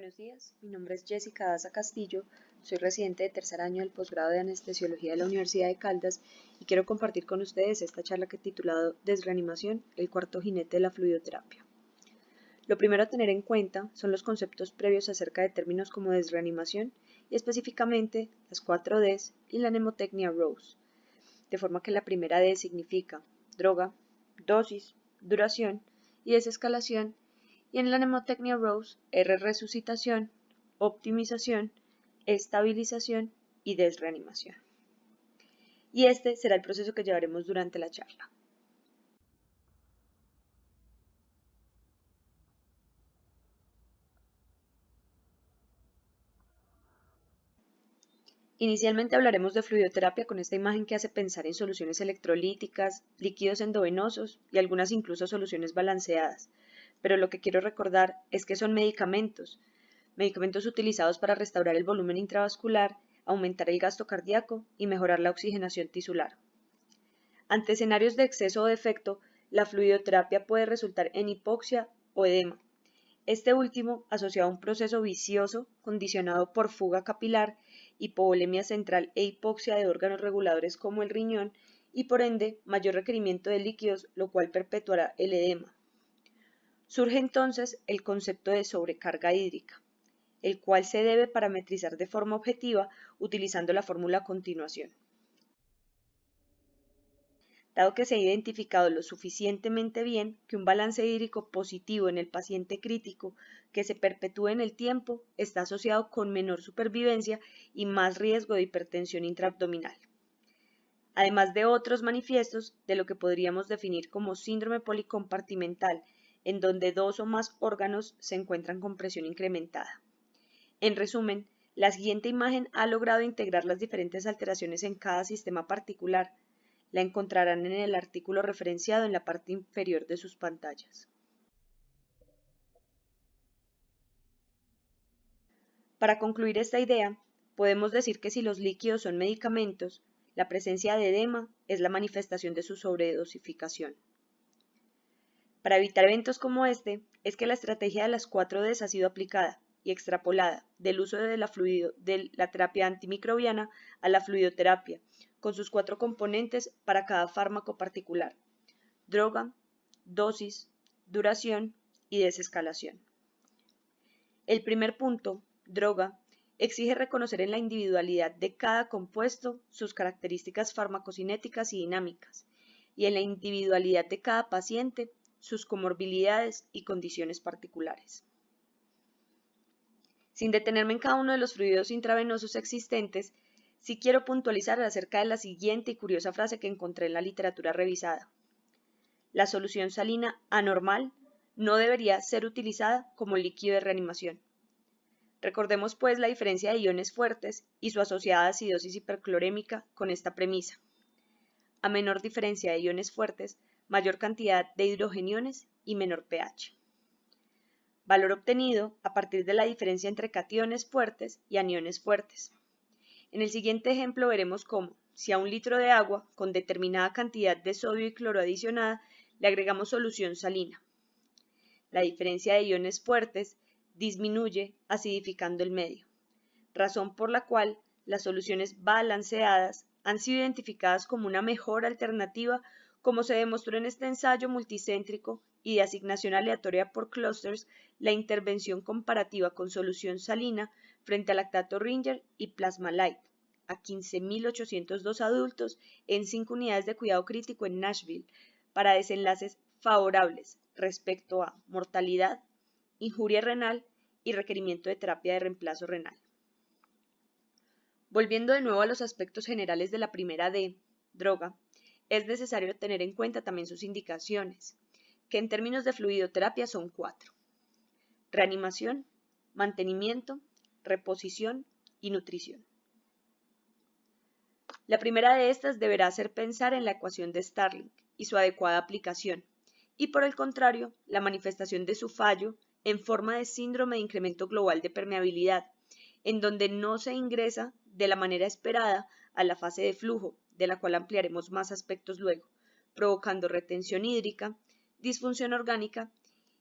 Buenos días, mi nombre es Jessica Daza Castillo, soy residente de tercer año del posgrado de Anestesiología de la Universidad de Caldas y quiero compartir con ustedes esta charla que he titulado Desreanimación, el cuarto jinete de la fluidoterapia. Lo primero a tener en cuenta son los conceptos previos acerca de términos como desreanimación y específicamente las 4 Ds y la mnemotecnia ROSE, de forma que la primera D significa droga, dosis, duración y desescalación, y en la mnemotecnia ROSE, R resucitación, optimización, estabilización y desreanimación. Y este será el proceso que llevaremos durante la charla. Inicialmente hablaremos de fluidoterapia con esta imagen que hace pensar en soluciones electrolíticas, líquidos endovenosos y algunas incluso soluciones balanceadas. Pero lo que quiero recordar es que son medicamentos utilizados para restaurar el volumen intravascular, aumentar el gasto cardíaco y mejorar la oxigenación tisular. Ante escenarios de exceso o defecto, la fluidoterapia puede resultar en hipoxia o edema. Este último asociado a un proceso vicioso condicionado por fuga capilar, hipovolemia central e hipoxia de órganos reguladores como el riñón y por ende mayor requerimiento de líquidos, lo cual perpetuará el edema. Surge entonces el concepto de sobrecarga hídrica, el cual se debe parametrizar de forma objetiva utilizando la fórmula a continuación. Dado que se ha identificado lo suficientemente bien que un balance hídrico positivo en el paciente crítico que se perpetúe en el tiempo está asociado con menor supervivencia y más riesgo de hipertensión intraabdominal, además de otros manifiestos de lo que podríamos definir como síndrome policompartimental, en donde 2 o más órganos se encuentran con presión incrementada. En resumen, la siguiente imagen ha logrado integrar las diferentes alteraciones en cada sistema particular. La encontrarán en el artículo referenciado en la parte inferior de sus pantallas. Para concluir esta idea, podemos decir que si los líquidos son medicamentos, la presencia de edema es la manifestación de su sobredosificación. Para evitar eventos como este, es que la estrategia de las 4 Ds ha sido aplicada y extrapolada del uso de la terapia antimicrobiana a la fluidoterapia, con sus 4 componentes para cada fármaco particular: droga, dosis, duración y desescalación. El primer punto, droga, exige reconocer en la individualidad de cada compuesto sus características farmacocinéticas y dinámicas, y en la individualidad de cada paciente sus comorbilidades y condiciones particulares. Sin detenerme en cada uno de los fluidos intravenosos existentes, sí quiero puntualizar acerca de la siguiente y curiosa frase que encontré en la literatura revisada. La solución salina anormal no debería ser utilizada como líquido de reanimación. Recordemos pues la diferencia de iones fuertes y su asociada acidosis hiperclorémica con esta premisa. A menor diferencia de iones fuertes, mayor cantidad de hidrogeniones y menor pH. Valor obtenido a partir de la diferencia entre cationes fuertes y aniones fuertes. En el siguiente ejemplo veremos cómo, si a un litro de agua con determinada cantidad de sodio y cloro adicionada le agregamos solución salina, la diferencia de iones fuertes disminuye acidificando el medio, razón por la cual las soluciones balanceadas han sido identificadas como una mejor alternativa, como se demostró en este ensayo multicéntrico y de asignación aleatoria por clústeres, la intervención comparativa con solución salina frente a lactato Ringer y plasma light a 15.802 adultos en 5 unidades de cuidado crítico en Nashville para desenlaces favorables respecto a mortalidad, injuria renal y requerimiento de terapia de reemplazo renal. Volviendo de nuevo a los aspectos generales de la primera D, droga, es necesario tener en cuenta también sus indicaciones, que en términos de fluidoterapia son 4: reanimación, mantenimiento, reposición y nutrición. La primera de estas deberá hacer pensar en la ecuación de Starling y su adecuada aplicación, y por el contrario, la manifestación de su fallo en forma de síndrome de incremento global de permeabilidad, en donde no se ingresa de la manera esperada a la fase de flujo, de la cual ampliaremos más aspectos luego, provocando retención hídrica, disfunción orgánica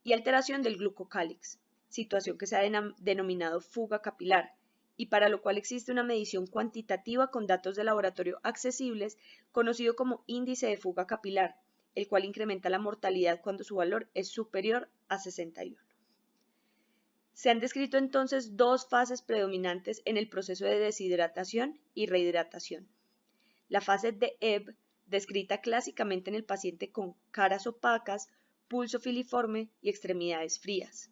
y alteración del glucocálix, situación que se ha denominado fuga capilar, y para lo cual existe una medición cuantitativa con datos de laboratorio accesibles, conocido como índice de fuga capilar, el cual incrementa la mortalidad cuando su valor es superior a 61. Se han descrito entonces dos fases predominantes en el proceso de deshidratación y rehidratación. La fase de Ebb, descrita clásicamente en el paciente con caras opacas, pulso filiforme y extremidades frías.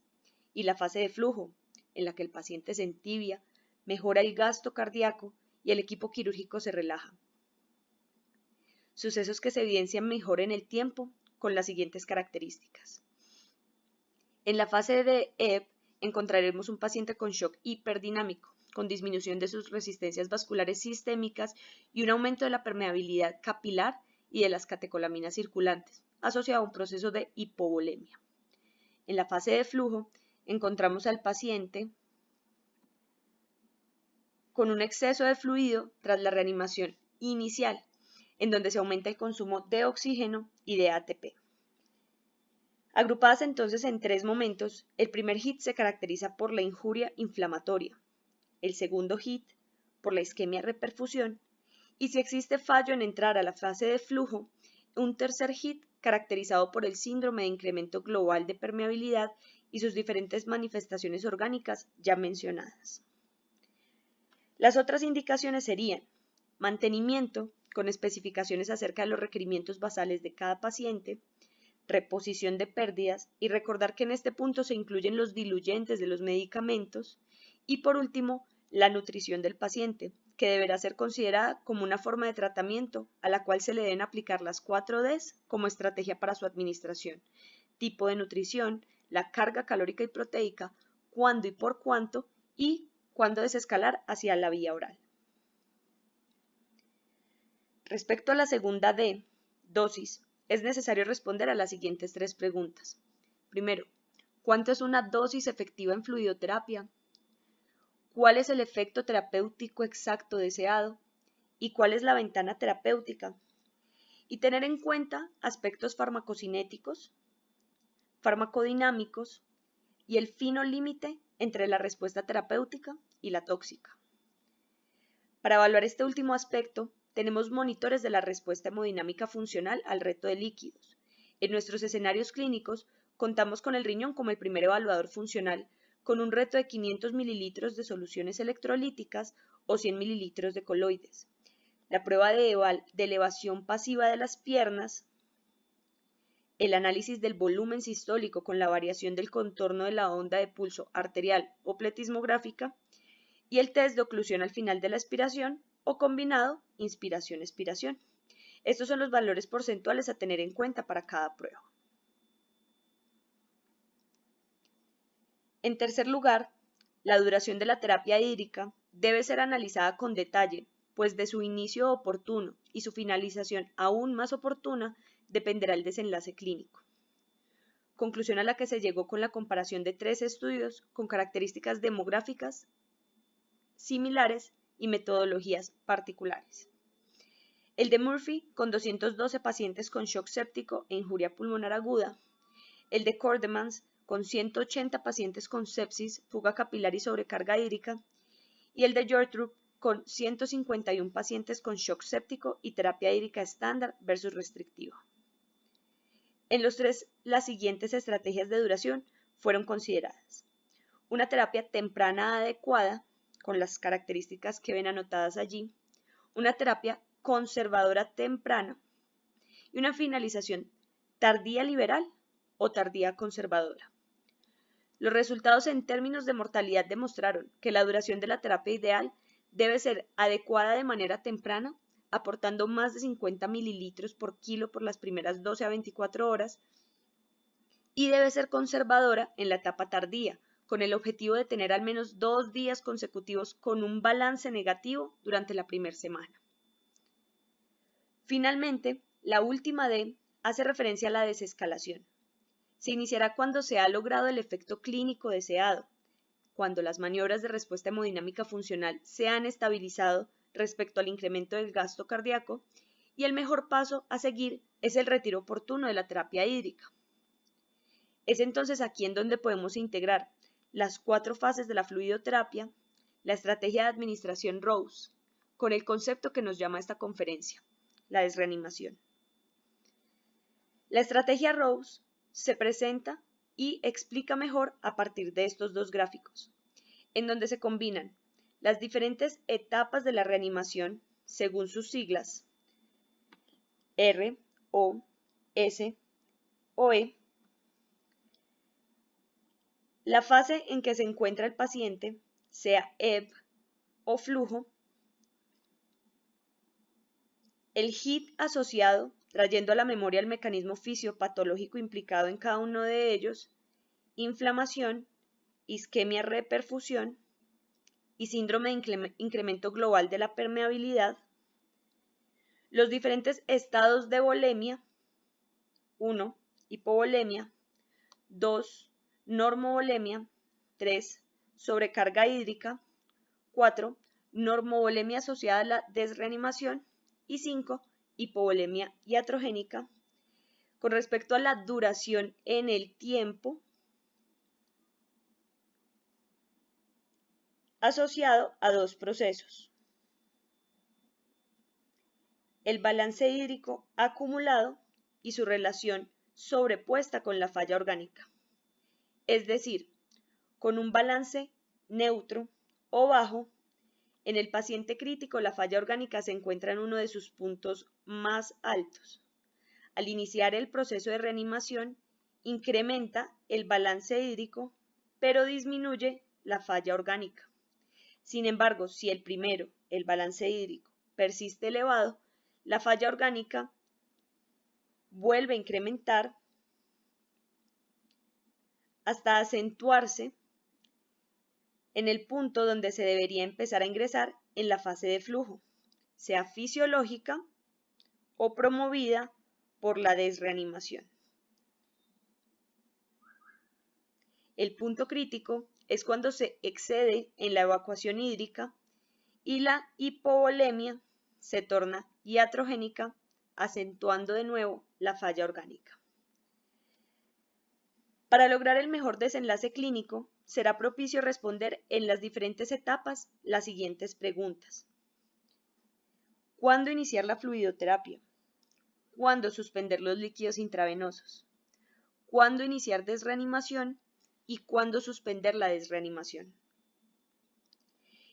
Y la fase de flujo, en la que el paciente se entibia, mejora el gasto cardíaco y el equipo quirúrgico se relaja. Sucesos que se evidencian mejor en el tiempo con las siguientes características. En la fase de Ebb encontraremos un paciente con shock hiperdinámico, con disminución de sus resistencias vasculares sistémicas y un aumento de la permeabilidad capilar y de las catecolaminas circulantes, asociado a un proceso de hipovolemia. En la fase de flujo encontramos al paciente con un exceso de fluido tras la reanimación inicial, en donde se aumenta el consumo de oxígeno y de ATP. Agrupadas entonces en tres momentos, el primer hit se caracteriza por la injuria inflamatoria, el segundo hit por la isquemia reperfusión y si existe fallo en entrar a la fase de flujo, un tercer hit caracterizado por el síndrome de incremento global de permeabilidad y sus diferentes manifestaciones orgánicas ya mencionadas. Las otras indicaciones serían mantenimiento con especificaciones acerca de los requerimientos basales de cada paciente, reposición de pérdidas y recordar que en este punto se incluyen los diluyentes de los medicamentos y por último la nutrición del paciente, que deberá ser considerada como una forma de tratamiento a la cual se le deben aplicar las 4 Ds como estrategia para su administración: tipo de nutrición, la carga calórica y proteica, cuándo y por cuánto y cuándo desescalar hacia la vía oral. Respecto a la segunda D, dosis, es necesario responder a las siguientes tres preguntas. Primero, ¿cuánto es una dosis efectiva en fluidoterapia? ¿Cuál es el efecto terapéutico exacto deseado? ¿Y cuál es la ventana terapéutica? Y tener en cuenta aspectos farmacocinéticos, farmacodinámicos y el fino límite entre la respuesta terapéutica y la tóxica. Para evaluar este último aspecto, tenemos monitores de la respuesta hemodinámica funcional al reto de líquidos. En nuestros escenarios clínicos, contamos con el riñón como el primer evaluador funcional, con un reto de 500 mililitros de soluciones electrolíticas o 100 mililitros de coloides. La prueba de elevación pasiva de las piernas, el análisis del volumen sistólico con la variación del contorno de la onda de pulso arterial o pletismográfica y el test de oclusión al final de la expiración o combinado inspiración-expiración. Estos son los valores porcentuales a tener en cuenta para cada prueba. En tercer lugar, la duración de la terapia hídrica debe ser analizada con detalle, pues de su inicio oportuno y su finalización aún más oportuna dependerá el desenlace clínico. Conclusión a la que se llegó con la comparación de 3 estudios con características demográficas similares y metodologías particulares. El de Murphy, con 212 pacientes con shock séptico e injuria pulmonar aguda. El de Cordemans, con 180 pacientes con sepsis, fuga capilar y sobrecarga hídrica. Y el de Geortrup, con 151 pacientes con shock séptico y terapia hídrica estándar versus restrictiva. En los tres, las siguientes estrategias de duración fueron consideradas. Una terapia temprana adecuada, con las características que ven anotadas allí, una terapia conservadora temprana y una finalización tardía liberal o tardía conservadora. Los resultados en términos de mortalidad demostraron que la duración de la terapia ideal debe ser adecuada de manera temprana, aportando más de 50 mililitros por kilo por las primeras 12 a 24 horas, y debe ser conservadora en la etapa tardía, con el objetivo de tener al menos 2 días consecutivos con un balance negativo durante la primera semana. Finalmente, la última D hace referencia a la desescalación. Se iniciará cuando se ha logrado el efecto clínico deseado, cuando las maniobras de respuesta hemodinámica funcional se han estabilizado respecto al incremento del gasto cardíaco, y el mejor paso a seguir es el retiro oportuno de la terapia hídrica. Es entonces aquí en donde podemos integrar las 4 fases de la fluidoterapia, la estrategia de administración Rose, con el concepto que nos llama esta conferencia, la desreanimación. La estrategia Rose se presenta y explica mejor a partir de estos dos gráficos, en donde se combinan las diferentes etapas de la reanimación según sus siglas, R, O, S o E, la fase en que se encuentra el paciente, sea ebb o flujo, el HIT asociado, trayendo a la memoria el mecanismo fisiopatológico implicado en cada uno de ellos, inflamación, isquemia reperfusión y síndrome de incremento global de la permeabilidad, los diferentes estados de volemia, 1, hipovolemia, 2, normovolemia, 3, sobrecarga hídrica, 4, normovolemia asociada a la desreanimación y 5, hipovolemia iatrogénica. Con respecto a la duración en el tiempo, asociado a dos procesos: el balance hídrico acumulado y su relación sobrepuesta con la falla orgánica, es decir, con un balance neutro o bajo. En el paciente crítico, la falla orgánica se encuentra en uno de sus puntos más altos. Al iniciar el proceso de reanimación, incrementa el balance hídrico, pero disminuye la falla orgánica. Sin embargo, si el primero, el balance hídrico, persiste elevado, la falla orgánica vuelve a incrementar hasta acentuarse en el punto donde se debería empezar a ingresar en la fase de flujo, sea fisiológica o promovida por la desreanimación. El punto crítico es cuando se excede en la evacuación hídrica y la hipovolemia se torna iatrogénica, acentuando de nuevo la falla orgánica. Para lograr el mejor desenlace clínico, será propicio responder en las diferentes etapas las siguientes preguntas. ¿Cuándo iniciar la fluidoterapia? ¿Cuándo suspender los líquidos intravenosos? ¿Cuándo iniciar desreanimación? ¿Y cuándo suspender la desreanimación?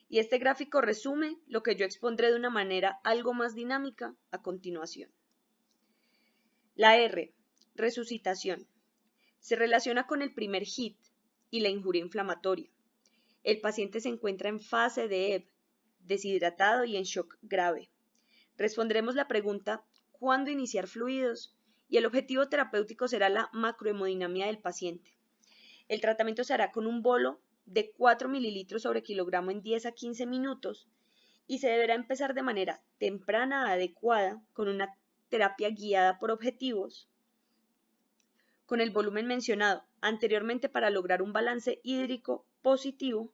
Y este gráfico resume lo que yo expondré de una manera algo más dinámica a continuación. La R, resucitación, se relaciona con el primer HIT y la injuria inflamatoria. El paciente se encuentra en fase de ebb, deshidratado y en shock grave. Responderemos la pregunta ¿cuándo iniciar fluidos? Y el objetivo terapéutico será la macrohemodinamia del paciente. El tratamiento se hará con un bolo de 4 mililitros sobre kilogramo en 10 a 15 minutos y se deberá empezar de manera temprana, adecuada, con una terapia guiada por objetivos, con el volumen mencionado anteriormente para lograr un balance hídrico positivo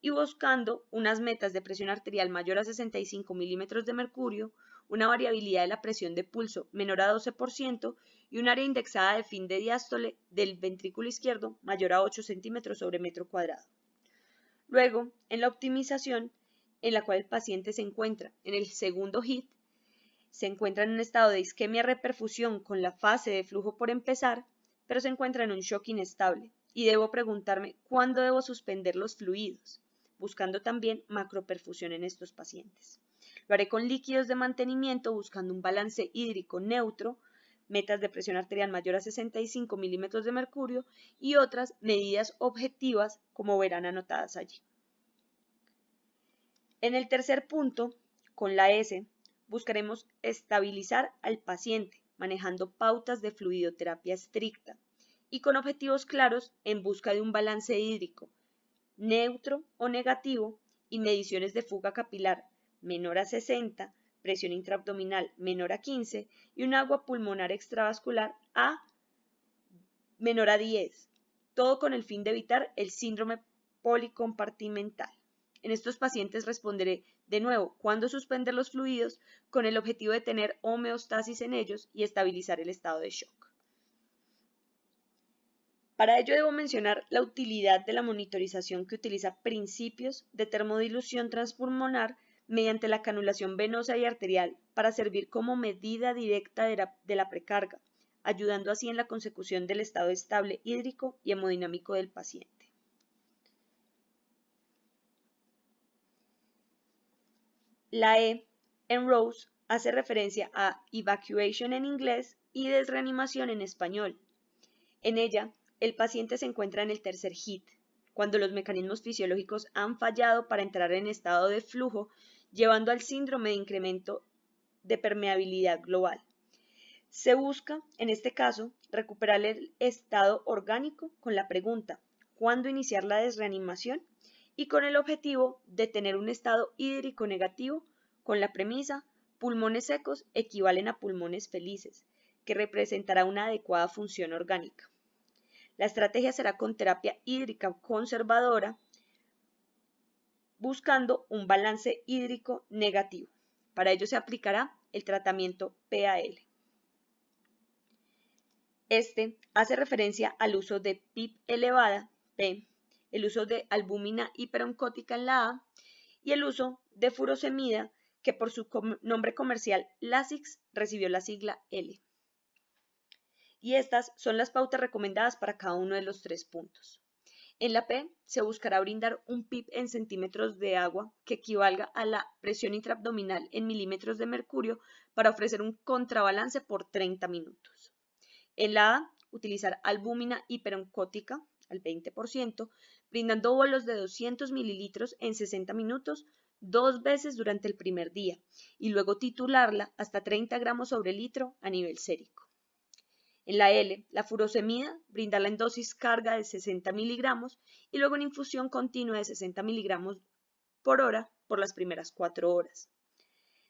y buscando unas metas de presión arterial mayor a 65 milímetros de mercurio, una variabilidad de la presión de pulso menor a 12% y un área indexada de fin de diástole del ventrículo izquierdo mayor a 8 centímetros sobre metro cuadrado. Luego, en la optimización, en la cual el paciente se encuentra en el segundo HIT, se encuentra en un estado de isquemia reperfusión con la fase de flujo por empezar, pero se encuentra en un shock inestable y debo preguntarme cuándo debo suspender los fluidos, buscando también macroperfusión en estos pacientes. Lo haré con líquidos de mantenimiento buscando un balance hídrico neutro, metas de presión arterial mayor a 65 milímetros de mercurio y otras medidas objetivas como verán anotadas allí. En el tercer punto, con la S, buscaremos estabilizar al paciente manejando pautas de fluidoterapia estricta y con objetivos claros en busca de un balance hídrico neutro o negativo y mediciones de fuga capilar menor a 60, presión intraabdominal menor a 15 y un agua pulmonar extravascular menor a 10, todo con el fin de evitar el síndrome policompartimental. En estos pacientes responderé de nuevo cuándo suspender los fluidos con el objetivo de tener homeostasis en ellos y estabilizar el estado de shock. Para ello debo mencionar la utilidad de la monitorización que utiliza principios de termodilución transpulmonar mediante la canulación venosa y arterial para servir como medida directa de la precarga, ayudando así en la consecución del estado estable hídrico y hemodinámico del paciente. La E en Rose hace referencia a evacuation en inglés y desreanimación en español. En ella, el paciente se encuentra en el tercer HIT, cuando los mecanismos fisiológicos han fallado para entrar en estado de flujo, llevando al síndrome de incremento de permeabilidad global. Se busca, en este caso, recuperar el estado orgánico con la pregunta ¿cuándo iniciar la desreanimación? Y con el objetivo de tener un estado hídrico negativo con la premisa pulmones secos equivalen a pulmones felices, que representará una adecuada función orgánica. La estrategia será con terapia hídrica conservadora, buscando un balance hídrico negativo. Para ello se aplicará el tratamiento PAL. Este hace referencia al uso de PIP elevada, P, el uso de albúmina hiperoncótica en la A y el uso de furosemida, que por su nombre comercial Lasix recibió la sigla L. Y estas son las pautas recomendadas para cada uno de los 3 puntos. En la P se buscará brindar un PIP en centímetros de agua que equivalga a la presión intraabdominal en milímetros de mercurio para ofrecer un contrabalance por 30 minutos. En la A, utilizar albúmina hiperoncótica al 20%, brindando bolos de 200 mililitros en 60 minutos 2 veces durante el primer día y luego titularla hasta 30 gramos sobre litro a nivel sérico. En la L, la furosemida, brindarla en dosis carga de 60 miligramos y luego en infusión continua de 60 miligramos por hora por las primeras 4 horas.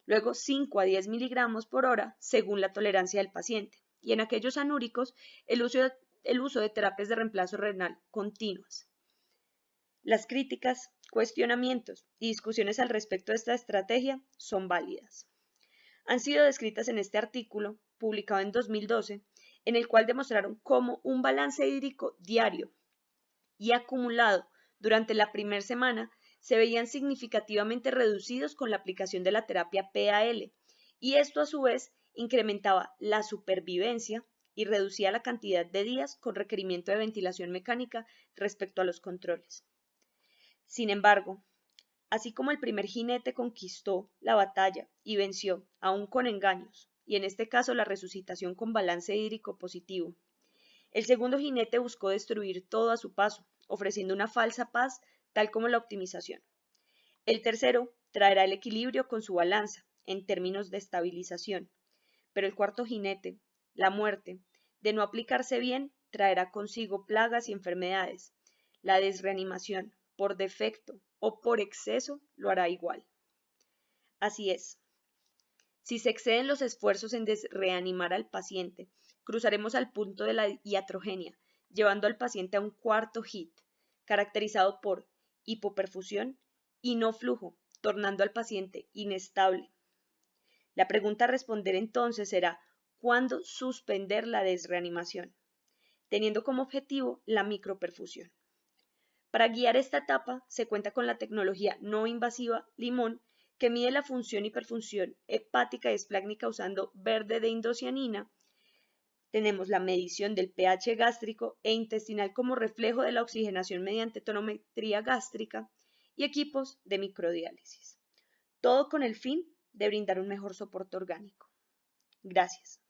Luego 5 a 10 miligramos por hora según la tolerancia del paciente. Y en aquellos anúricos, el uso de terapias de reemplazo renal continuas. Las críticas, cuestionamientos y discusiones al respecto de esta estrategia son válidas. Han sido descritas en este artículo, publicado en 2012, en el cual demostraron cómo un balance hídrico diario y acumulado durante la primera semana se veían significativamente reducidos con la aplicación de la terapia PAL, y esto a su vez incrementaba la supervivencia y reducía la cantidad de días con requerimiento de ventilación mecánica respecto a los controles. Sin embargo, así como el primer jinete conquistó la batalla y venció, aún con engaños, y en este caso la resucitación con balance hídrico positivo, el segundo jinete buscó destruir todo a su paso, ofreciendo una falsa paz, tal como la optimización. El tercero traerá el equilibrio con su balanza, en términos de estabilización. Pero el cuarto jinete, la muerte, de no aplicarse bien, traerá consigo plagas y enfermedades. La desreanimación, por defecto o por exceso, lo hará igual. Así es. Si se exceden los esfuerzos en desreanimar al paciente, cruzaremos al punto de la iatrogenia, llevando al paciente a un cuarto HIT, caracterizado por hipoperfusión y no flujo, tornando al paciente inestable. La pregunta a responder entonces será, ¿cuándo suspender la desreanimación? Teniendo como objetivo la microperfusión. Para guiar esta etapa se cuenta con la tecnología no invasiva LIMON, que mide la función y perfunción hepática y esplácnica usando verde de indocianina. Tenemos la medición del pH gástrico e intestinal como reflejo de la oxigenación mediante tonometría gástrica y equipos de microdiálisis. Todo con el fin de brindar un mejor soporte orgánico. Gracias.